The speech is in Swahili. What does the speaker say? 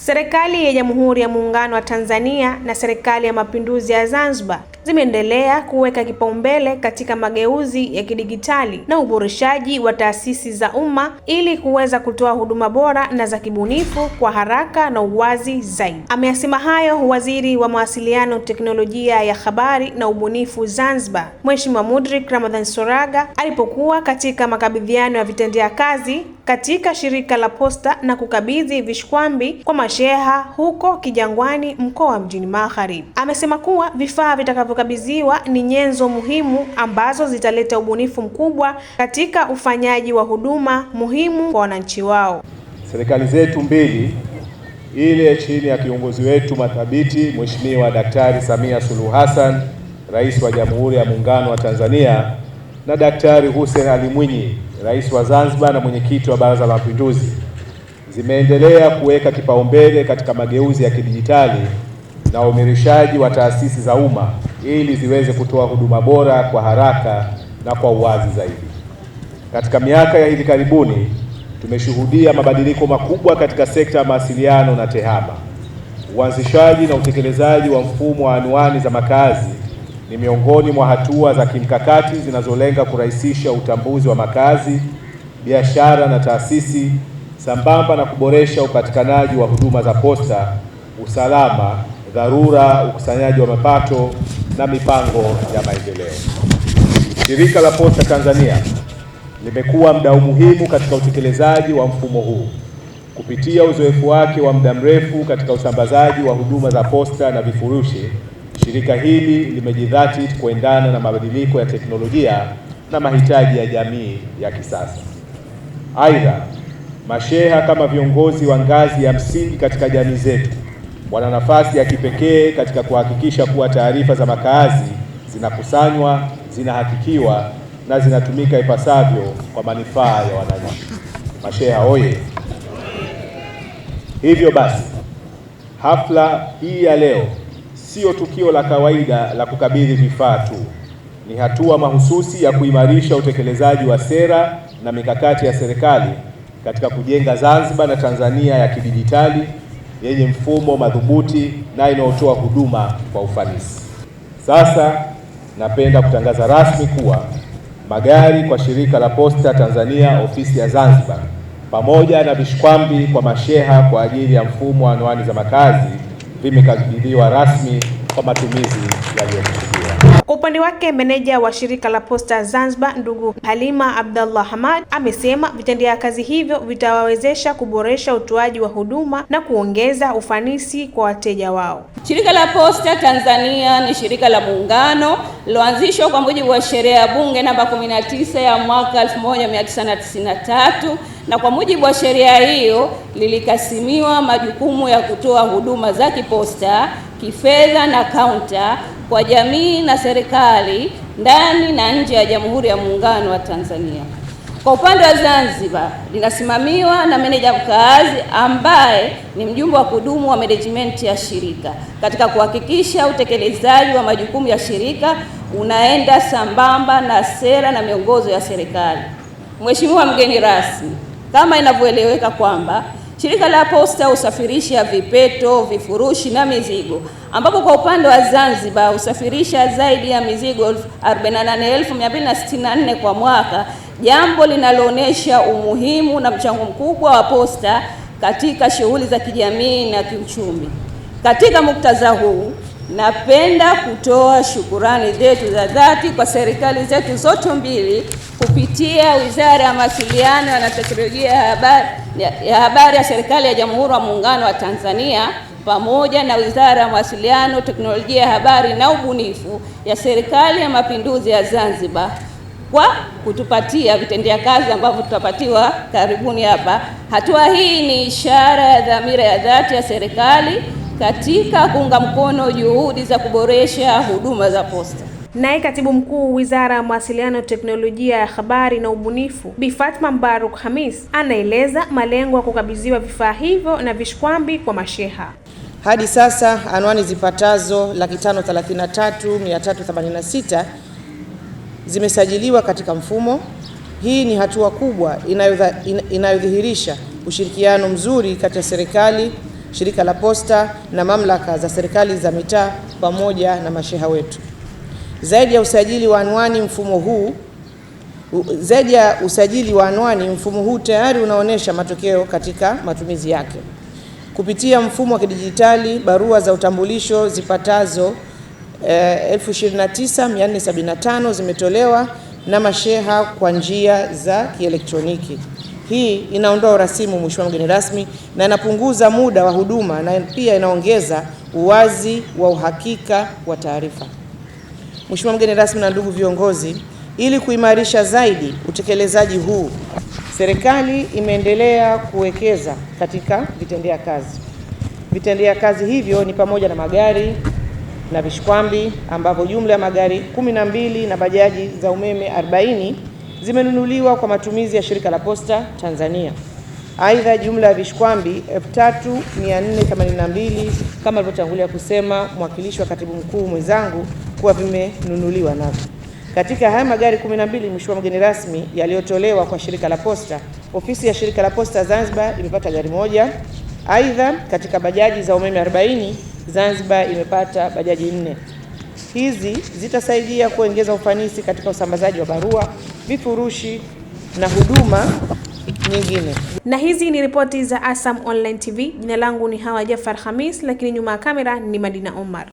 Serikali ya Jamhuri ya Muungano wa Tanzania na Serikali ya Mapinduzi ya Zanzibar zimeendelea kuweka kipaumbele katika mageuzi ya kidigitali na uboreshaji wa taasisi za umma ili kuweza kutoa huduma bora na za kibunifu kwa haraka na uwazi zaidi. Ameyasema hayo Waziri wa Mawasiliano, Teknolojia ya Habari na Ubunifu Zanzibar, Mheshimiwa Mudrik Ramadhan Soraga alipokuwa katika makabidhiano ya vitendea kazi katika shirika la Posta na kukabidhi vishkwambi kwa masheha huko Kijangwani, mkoa Mjini Magharibi. Amesema kuwa vifaa vitakavyokabidhiwa ni nyenzo muhimu ambazo zitaleta ubunifu mkubwa katika ufanyaji wa huduma muhimu kwa wananchi wao. Serikali zetu mbili, ile chini ya kiongozi wetu mathabiti Mheshimiwa Daktari Samia Suluhu Hassan, Rais wa Jamhuri ya Muungano wa Tanzania, na Daktari Hussein Ali Mwinyi, Rais wa Zanzibar na mwenyekiti wa Baraza la Mapinduzi, zimeendelea kuweka kipaumbele katika mageuzi ya kidijitali na uimarishaji wa taasisi za umma ili ziweze kutoa huduma bora kwa haraka na kwa uwazi zaidi. Katika miaka ya hivi karibuni tumeshuhudia mabadiliko makubwa katika sekta ya mawasiliano na tehama. Uanzishaji na utekelezaji wa mfumo wa anwani za makazi ni miongoni mwa hatua za kimkakati zinazolenga kurahisisha utambuzi wa makazi, biashara na taasisi, sambamba na kuboresha upatikanaji wa huduma za posta, usalama, dharura, ukusanyaji wa mapato na mipango ya maendeleo. Shirika la Posta Tanzania limekuwa mdau muhimu katika utekelezaji wa mfumo huu. Kupitia uzoefu wake wa muda mrefu katika usambazaji wa huduma za posta na vifurushi, shirika hili limejidhatiti kuendana na mabadiliko ya teknolojia na mahitaji ya jamii ya kisasa. Aidha, masheha kama viongozi wa ngazi ya msingi katika jamii zetu wana nafasi ya kipekee katika kuhakikisha kuwa taarifa za makazi zinakusanywa, zinahakikiwa na zinatumika ipasavyo kwa manufaa ya wananchi. Masheha oye! Hivyo basi, hafla hii ya leo sio tukio la kawaida la kukabidhi vifaa tu. Ni hatua mahususi ya kuimarisha utekelezaji wa sera na mikakati ya serikali katika kujenga Zanzibar na Tanzania ya kidijitali yenye mfumo madhubuti na inayotoa huduma kwa ufanisi. Sasa napenda kutangaza rasmi kuwa magari kwa Shirika la Posta Tanzania ofisi ya Zanzibar pamoja na vishkwambi kwa masheha kwa ajili ya mfumo wa anwani za makazi vimekabidhiwa rasmi kwa matumizi yaliyokusudiwa. Kwa upande wake, meneja wa Shirika la Posta Zanzibar ndugu Halima Abdallah Hamad amesema vitendea kazi hivyo vitawawezesha kuboresha utoaji wa huduma na kuongeza ufanisi kwa wateja wao. Shirika la Posta Tanzania ni shirika la muungano liloanzishwa kwa mujibu wa sheria ya Bunge namba 19 ya mwaka 1993, na kwa mujibu wa sheria hiyo lilikasimiwa majukumu ya kutoa huduma za kiposta, kifedha na kaunta kwa jamii na serikali ndani na nje ya Jamhuri ya Muungano wa Tanzania. Kwa upande wa Zanzibar linasimamiwa na meneja mkaazi ambaye ni mjumbe wa kudumu wa management ya shirika katika kuhakikisha utekelezaji wa majukumu ya shirika unaenda sambamba na sera na miongozo ya serikali. Mheshimiwa mgeni rasmi, kama inavyoeleweka kwamba Shirika la Posta husafirisha vipeto, vifurushi na mizigo, ambapo kwa upande wa Zanzibar husafirisha zaidi ya mizigo 48,264 kwa mwaka, jambo linaloonyesha umuhimu na mchango mkubwa wa posta katika shughuli za kijamii na kiuchumi. Katika muktadha huu, napenda kutoa shukurani zetu za dhati kwa serikali zetu zote mbili kupitia Wizara ya Mawasiliano na Teknolojia ya Habari ya Serikali ya Jamhuri ya Muungano wa Tanzania pamoja na Wizara ya Mawasiliano, Teknolojia ya Habari na Ubunifu ya Serikali ya Mapinduzi ya Zanzibar kwa kutupatia vitendea kazi ambavyo tutapatiwa karibuni hapa. Hatua hii ni ishara ya dhamira ya dhati ya serikali katika kuunga mkono juhudi za kuboresha huduma za posta. Naye Katibu Mkuu Wizara ya Mawasiliano, Teknolojia ya Habari na Ubunifu, Bi Fatma Mbaruk Hamis anaeleza malengo ya kukabidhiwa vifaa hivyo na vishkwambi kwa masheha. Hadi sasa anwani zipatazo 533,386 zimesajiliwa katika mfumo. Hii ni hatua kubwa inayodhihirisha ushirikiano mzuri kati ya serikali, shirika la posta na mamlaka za serikali za mitaa pamoja na masheha wetu. Zaidi ya usajili wa anwani, mfumo huu tayari unaonesha matokeo katika matumizi yake. Kupitia mfumo wa kidijitali, barua za utambulisho zipatazo 29475 zimetolewa na masheha kwa njia za kielektroniki. Hii inaondoa urasimu, Mheshimiwa mgeni rasmi, na inapunguza muda wa huduma na pia inaongeza uwazi wa uhakika wa taarifa. Mheshimiwa mgeni rasmi na ndugu viongozi, ili kuimarisha zaidi utekelezaji huu, serikali imeendelea kuwekeza katika vitendea kazi. Vitendea kazi hivyo ni pamoja na magari na vishikwambi, ambapo jumla ya magari 12 na bajaji za umeme 40 zimenunuliwa kwa matumizi ya shirika la Posta Tanzania. Aidha, jumla ya vishikwambi 3482 kama alivyotangulia kusema mwakilishi wa katibu mkuu mwenzangu kuwa vimenunuliwa navyo. Katika haya magari 12, Mheshimiwa mgeni rasmi, yaliyotolewa kwa shirika la Posta, ofisi ya shirika la Posta Zanzibar imepata gari moja. Aidha, katika bajaji za umeme 40, Zanzibar imepata bajaji 4. Hizi zitasaidia kuongeza ufanisi katika usambazaji wa barua, vifurushi na huduma nyingine. Na hizi ni ripoti za ASAM Online TV. Jina langu ni Hawa Jafar Khamis, lakini nyuma ya kamera ni Madina Omar.